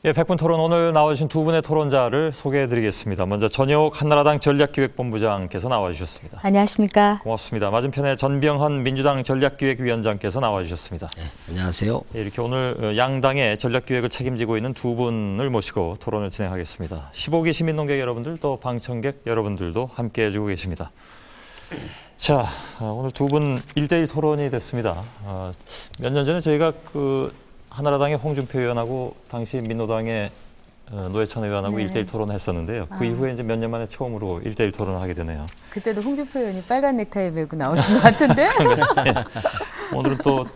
예, 100분 토론 오늘 나와주신 두 분의 토론자를 소개해드리겠습니다. 먼저 전효옥 한나라당 전략기획본부장께서 나와주셨습니다. 안녕하십니까? 고맙습니다. 맞은편에 전병헌 민주당 전략기획위원장께서 나와주셨습니다. 네, 안녕하세요. 예, 이렇게 오늘 양당의 전략기획을 책임지고 있는 두 분을 모시고 토론을 진행하겠습니다. 15기 시민논객 여러분들 또 방청객 여러분들도 함께해 주고 계십니다. 자, 오늘 두 분 1대1 토론이 됐습니다. 몇 년 전에 저희가 한나라당의 홍준표 의원하고 당시 민노당의 노회찬 의원하고 네. 1대1 토론을 했었는데요. 그 이후에 이제 몇 년 만에 처음으로 1대1 토론을 하게 되네요. 그때도 홍준표 의원이 빨간 넥타이 메고 나오신 것 같은데? 네. 오늘은 또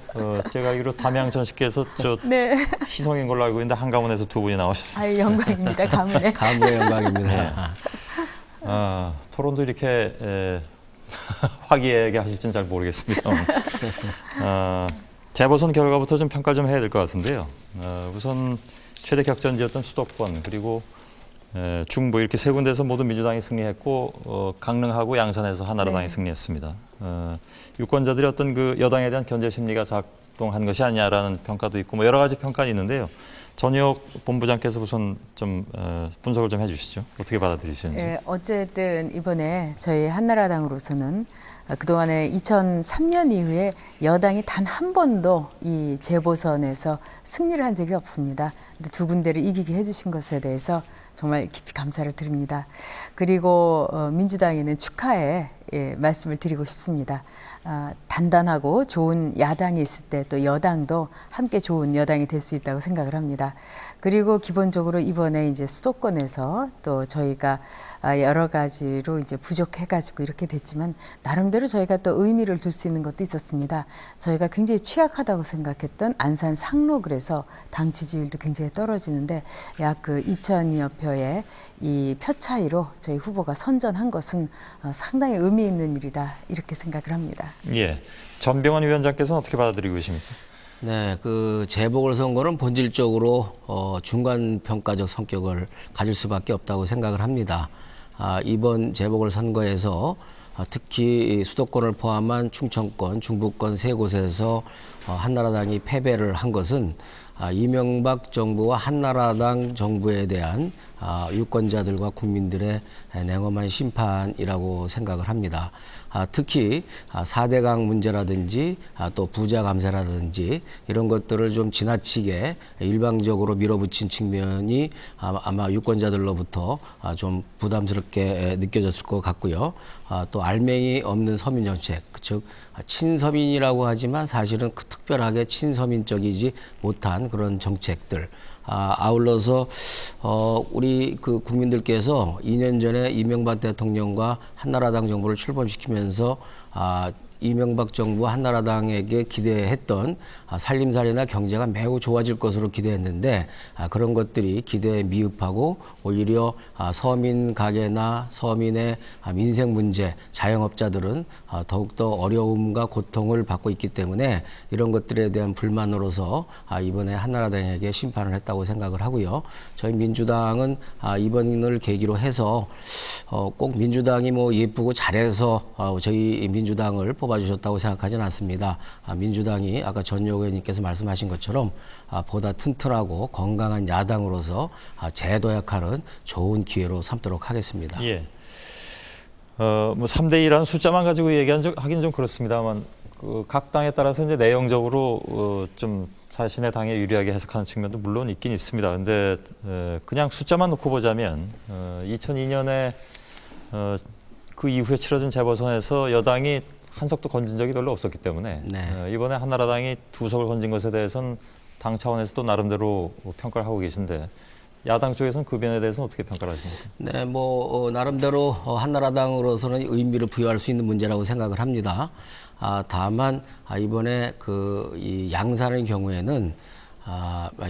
제가 알기로 담양 전식께서 네. 희성인 걸로 알고 있는데 한가문에서 두 분이 나오셨습니다. 아유, 영광입니다. 가문에. 가무의 영광입니다. 토론도 이렇게 화기애애하게 하실지는 잘 모르겠습니다. 재보선 결과부터 좀 평가 좀 해야 될 것 같은데요. 우선 최대 격전지였던 수도권 그리고 중부 이렇게 세 군데에서 모두 민주당이 승리했고 강릉하고 양산에서 한나라당이 네. 승리했습니다. 유권자들이 어떤 그 여당에 대한 견제 심리가 작동한 것이 아니냐라는 평가도 있고 뭐 여러 가지 평가는 있는데요. 전효옥 본부장께서 우선 좀 분석을 좀 해주시죠. 어떻게 받아들이시는지. 예, 어쨌든 이번에 저희 한나라당으로서는 그동안에 2003년 이후에 여당이 단 한 번도 이 재보선에서 승리를 한 적이 없습니다. 근데 두 군데를 이기게 해주신 것에 대해서 정말 깊이 감사를 드립니다. 그리고 민주당에는 축하의 말씀을 드리고 싶습니다. 단단하고 좋은 야당이 있을 때 또 여당도 함께 좋은 여당이 될 수 있다고 생각을 합니다. 그리고 기본적으로 이번에 이제 수도권에서 또 저희가 여러 가지로 이제 부족해가지고 이렇게 됐지만 나름대로 저희가 또 의미를 둘 수 있는 것도 있었습니다. 저희가 굉장히 취약하다고 생각했던 안산 상로 그래서 당 지지율도 굉장히 떨어지는데 약 2,000여 표의 이 표 차이로 저희 후보가 선전한 것은 상당히 의미 있는 일이다 이렇게 생각을 합니다. 예, 전병헌 위원장께서는 어떻게 받아들이고 계십니까? 네, 재보궐선거는 본질적으로 중간 평가적 성격을 가질 수밖에 없다고 생각을 합니다. 이번 재보궐선거에서 특히 수도권을 포함한 충청권, 중부권 세 곳에서 한나라당이 패배를 한 것은 이명박 정부와 한나라당 정부에 대한 유권자들과 국민들의 냉엄한 심판이라고 생각을 합니다. 특히 4대강 문제라든지 또 부자 감세라든지 이런 것들을 좀 지나치게 일방적으로 밀어붙인 측면이 아마 유권자들로부터 좀 부담스럽게 느껴졌을 것 같고요. 또 알맹이 없는 서민 정책, 즉 친서민이라고 하지만 사실은 특별하게 친서민적이지 못한 그런 정책들. 아울러서 우리 국민들께서 2년 전에 이명박 대통령과 한나라당 정부를 출범시키면서 이명박 정부 한나라당에게 기대했던 살림살이나 경제가 매우 좋아질 것으로 기대했는데 그런 것들이 기대에 미흡하고 오히려 서민 가게나 서민의 민생 문제, 자영업자들은 더욱더 어려움과 고통을 받고 있기 때문에 이런 것들에 대한 불만으로서 이번에 한나라당에게 심판을 했다고 생각을 하고요. 저희 민주당은 이번을 계기로 해서 꼭 민주당이 뭐 예쁘고 잘해서 저희 민주당을 뽑아주셨다고 생각하지는 않습니다. 민주당이 아까 전효옥 의원님께서 말씀하신 것처럼 보다 튼튼하고 건강한 야당으로서 재도약하는 좋은 기회로 삼도록 하겠습니다. 예. 뭐 3대2라는 숫자만 가지고 하기는 좀 그렇습니다만 각 당에 따라서 이제 내용적으로 좀 자신의 당에 유리하게 해석하는 측면도 물론 있긴 있습니다. 근데 그냥 숫자만 놓고 보자면 2002년에 그 이후에 치러진 재보선에서 여당이 한 석도 건진 적이 별로 없었기 때문에 네. 이번에 한나라당이 두 석을 건진 것에 대해서는 당 차원에서 또 나름대로 평가를 하고 계신데 야당 쪽에서는 그 면에 대해서는 어떻게 평가를 하십니까? 네, 나름대로 한나라당으로서는 의미를 부여할 수 있는 문제라고 생각을 합니다. 다만 이번에 이 양산의 경우에는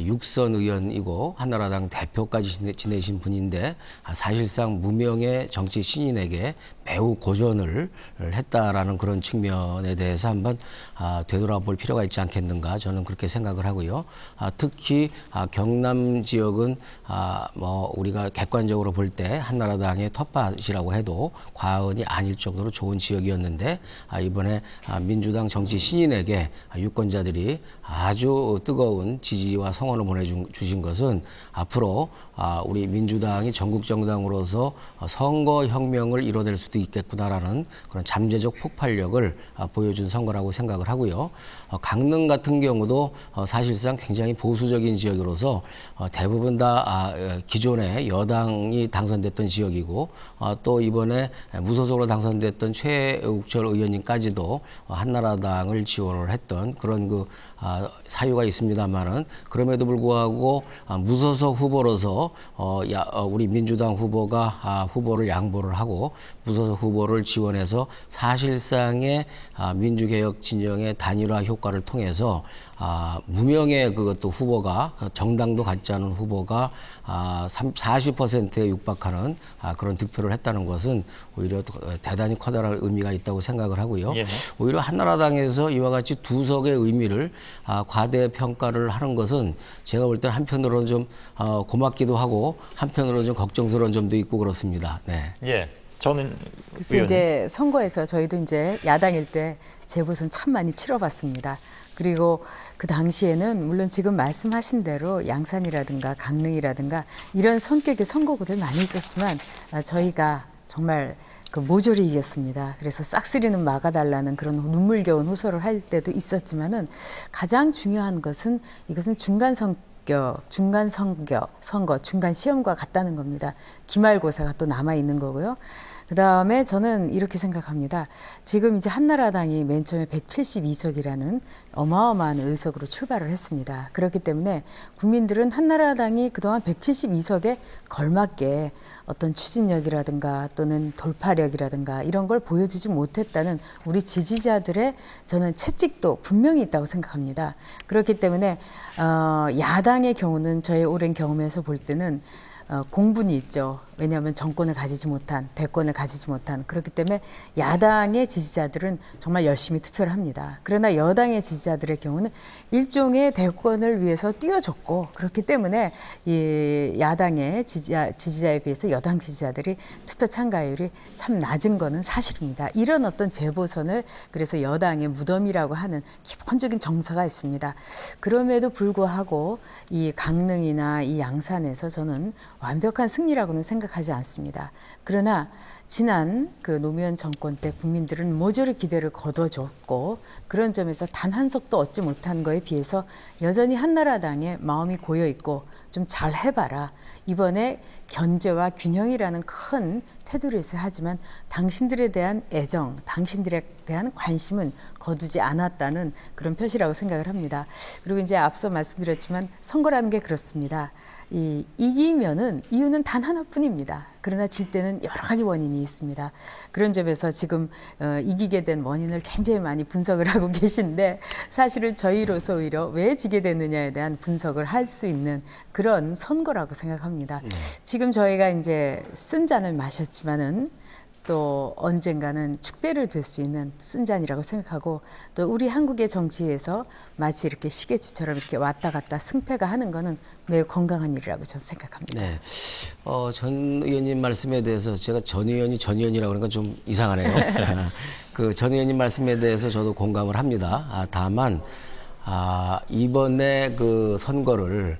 육선 의원이고 한나라당 대표까지 지내신 분인데 사실상 무명의 정치 신인에게 매우 고전을 했다라는 그런 측면에 대해서 한번 되돌아볼 필요가 있지 않겠는가 저는 그렇게 생각을 하고요. 특히 경남 지역은 우리가 객관적으로 볼 때 한나라당의 텃밭이라고 해도 과언이 아닐 정도로 좋은 지역이었는데 이번에 민주당 정치 신인에게 유권자들이 아주 뜨거운 지지와 성원을 보내주신 것은 앞으로 우리 민주당이 전국 정당으로서 선거혁명을 이뤄낼 수도 있겠구나라는 그런 잠재적 폭발력을 보여준 선거라고 생각을 하고요. 강릉 같은 경우도 사실상 굉장히 보수적인 지역으로서 대부분 다 기존에 여당이 당선됐던 지역이고 또 이번에 무소속으로 당선됐던 최욱철 의원님까지도 한나라당을 지원을 했던 그런 사유가 있습니다만은 그럼에도 불구하고 무소속 후보로서 우리 민주당 후보가 후보를 양보를 하고 무소속 후보를 지원해서 사실상의 민주개혁 진영의 단일화 효과를 통해서 무명의 그것도 후보가 정당도 갖지 않은 후보가 40%에 육박하는 그런 득표를 했다는 것은 오히려 대단히 커다란 의미가 있다고 생각을 하고요. 예. 오히려 한나라당에서 이와 같이 두석의 의미를 과대평가를 하는 것은 제가 볼 때는 한편으로는 좀 고맙기도 하고 한편으로는 좀 걱정스러운 점도 있고 그렇습니다. 네. 예. 저는 그래서 의원님. 이제 선거에서 저희도 이제 야당일 때 재보선 참 많이 치러봤습니다. 그리고 그 당시에는 물론 지금 말씀하신 대로 양산이라든가 강릉이라든가 이런 성격의 선거구들 많이 있었지만 저희가 정말 모조리 이겼습니다. 그래서 싹쓸이는 막아달라는 그런 눈물겨운 호소를 할 때도 있었지만은 가장 중요한 것은 이것은 중간 선거, 중간 시험과 같다는 겁니다. 기말고사가 또 남아 있는 거고요. 그 다음에 저는 이렇게 생각합니다. 지금 이제 한나라당이 맨 처음에 172석이라는 어마어마한 의석으로 출발을 했습니다. 그렇기 때문에 국민들은 한나라당이 그동안 172석에 걸맞게 어떤 추진력이라든가 또는 돌파력이라든가 이런 걸 보여주지 못했다는 우리 지지자들의 저는 채찍도 분명히 있다고 생각합니다. 그렇기 때문에 야당의 경우는 저의 오랜 경험에서 볼 때는 공분이 있죠. 왜냐하면 정권을 가지지 못한, 대권을 가지지 못한. 그렇기 때문에 야당의 지지자들은 정말 열심히 투표를 합니다. 그러나 여당의 지지자들의 경우는 일종의 대권을 위해서 뛰어줬고 그렇기 때문에 이 야당의 지지자에 비해서 여당 지지자들이 투표 참가율이 참 낮은 거는 사실입니다. 이런 어떤 재보선을 그래서 여당의 무덤이라고 하는 기본적인 정서가 있습니다. 그럼에도 불구하고 이 강릉이나 이 양산에서 저는 완벽한 승리라고는 생각하지 않습니다. 그러나 지난 그 노무현 정권 때 국민들은 모조리 기대를 거둬줬고 그런 점에서 단 한 석도 얻지 못한 거에 비해서 여전히 한나라당의 마음이 고여 있고 좀 잘 해봐라. 이번에 견제와 균형이라는 큰 테두리에 있어야 하지만 당신들에 대한 애정, 당신들에 대한 관심은 거두지 않았다는 그런 표시라고 생각을 합니다. 그리고 이제 앞서 말씀드렸지만 선거라는 게 그렇습니다. 이기면은 이유는 단 하나뿐입니다. 그러나 질 때는 여러 가지 원인이 있습니다. 그런 점에서 지금 이기게 된 원인을 굉장히 많이 분석을 하고 계신데 사실은 저희로서 오히려 왜 지게 됐느냐에 대한 분석을 할 수 있는 그런 선거라고 생각합니다. 지금 저희가 이제 쓴 잔을 마셨지만은 또 언젠가는 축배를 들 수 있는 쓴 잔이라고 생각하고 또 우리 한국의 정치에서 마치 이렇게 시계추처럼 이렇게 왔다 갔다 승패가 하는 거는 매우 건강한 일이라고 저는 생각합니다. 네. 전 의원님 말씀에 대해서 제가 전 의원이라고 그러니까 좀 이상하네요. 그 전 의원님 말씀에 대해서 저도 공감을 합니다. 다만 이번에 그 선거를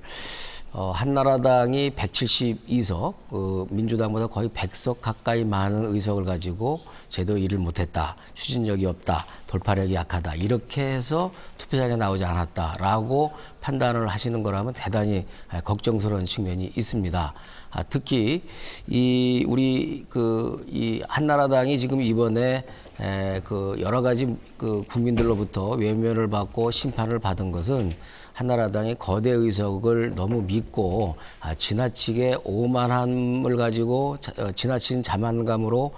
한나라당이 172석, 민주당보다 거의 100석 가까이 많은 의석을 가지고 제대로 일을 못했다, 추진력이 없다, 돌파력이 약하다 이렇게 해서 투표장에 나오지 않았다라고 판단을 하시는 거라면 대단히 걱정스러운 측면이 있습니다. 특히 우리 이 한나라당이 지금 이번에 여러 가지 국민들로부터 외면을 받고 심판을 받은 것은 한나라당이 거대 의석을 너무 믿고 지나치게 오만함을 가지고 지나친 자만감으로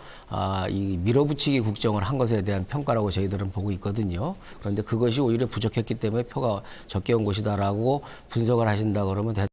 이 밀어붙이기 국정을 한 것에 대한 평가라고 저희들은 보고 있거든요. 그런데 그것이 오히려 부족했기 때문에 표가 적게 온 것이다라고 분석을 하신다 그러면